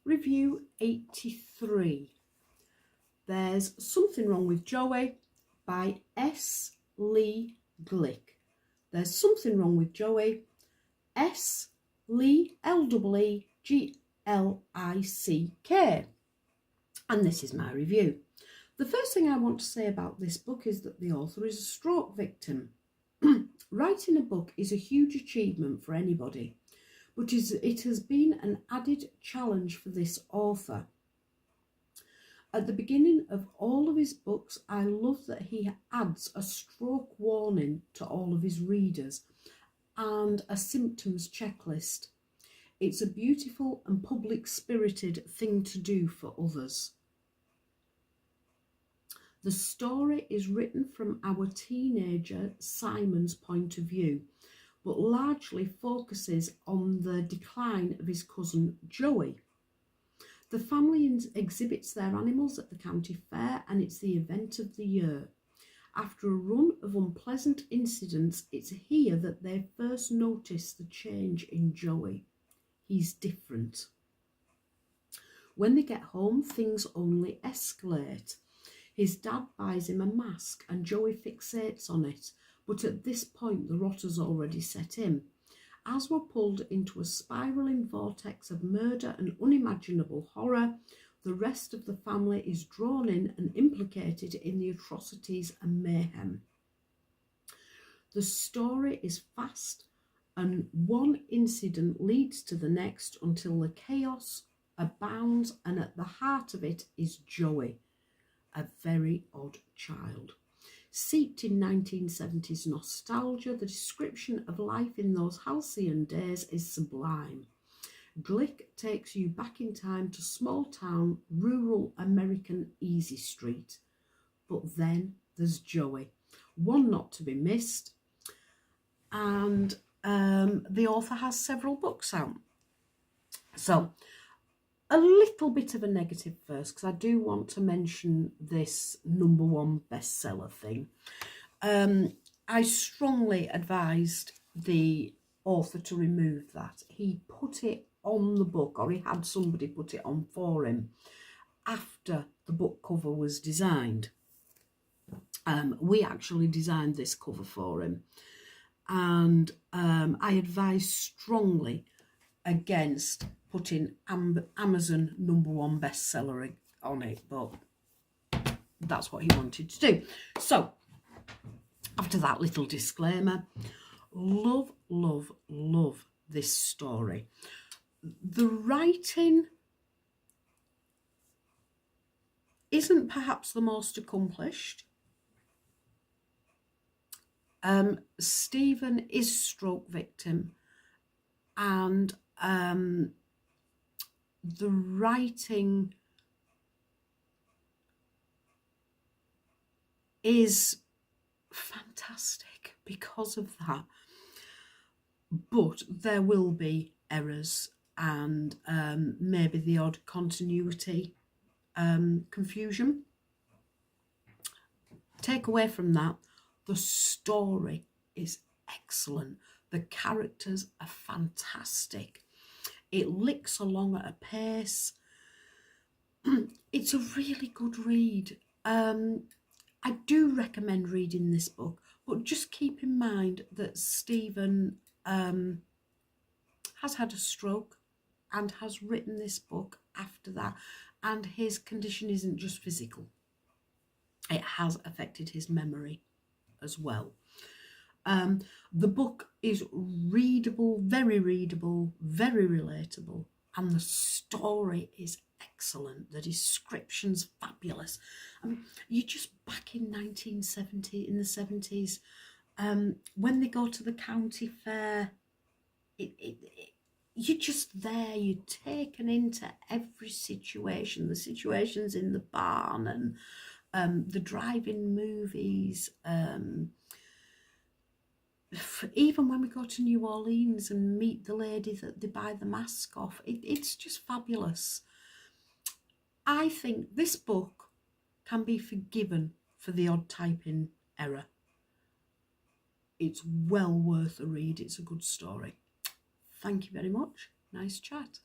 Review 83. There's Something Wrong with Joey by S. Lee Glick. There's Something Wrong with Joey, S. Lee, L-E-E-G-L-I-C-K. And this is my review. The first thing I want to say about this book is that the author is a stroke victim. Writing a book is a huge achievement for anybody, but it has been an added challenge for this author. At the beginning of all of his books, I love that he adds a stroke warning to all of his readers and a symptoms checklist. It's a beautiful and public-spirited thing to do for others. The story is written from our teenager Simon's point of view, but largely focuses on the decline of his cousin Joey. The family exhibits their animals at the county fair, and it's the event of the year. After a run of unpleasant incidents, it's here that they first notice the change in Joey. He's different. When they get home, things only escalate. His dad buys him a mask and Joey fixates on it, but at this point the rot has already set in. As we're pulled into a spiralling vortex of murder and unimaginable horror, the rest of the family is drawn in and implicated in the atrocities and mayhem. The story is fast, and one incident leads to the next until the chaos abounds, and at the heart of it is Joey, a very odd child. Seeped in 1970s nostalgia, the description of life in those halcyon days is sublime. Glick takes you back in time to small-town, rural American Easy Street. But then there's Joey, one not to be missed, and the author has several books out. So, a little bit of a negative first, because I do want to mention this #1 bestseller thing. I strongly advised the author to remove that. He put it on the book, or he had somebody put it on for him after the book cover was designed. We actually designed this cover for him, and I advised strongly against putting Amazon #1 bestseller on it, but that's what he wanted to do. So after that little disclaimer, love this story. The writing isn't perhaps the most accomplished. Stephen is stroke victim, and the writing is fantastic because of that, but there will be errors and maybe the odd continuity confusion. Take away from that, the story is excellent. The characters are fantastic. It licks along at a pace. It's a really good read. I do recommend reading this book, but just keep in mind that Stephen has had a stroke and has written this book after that, and his condition isn't just physical. It has affected his memory as well. The book is readable, very relatable, and the story is excellent. The description's fabulous. I mean, you're just back in the 70s, when they go to the county fair, you're just there, you're taken into every situation, the situations in the barn and the drive-in movies, even when we go to New Orleans and meet the lady that they buy the mask off, it's just fabulous. I think this book can be forgiven for the odd typing error. It's well worth a read. It's a good story. Thank you very much. Nice chat.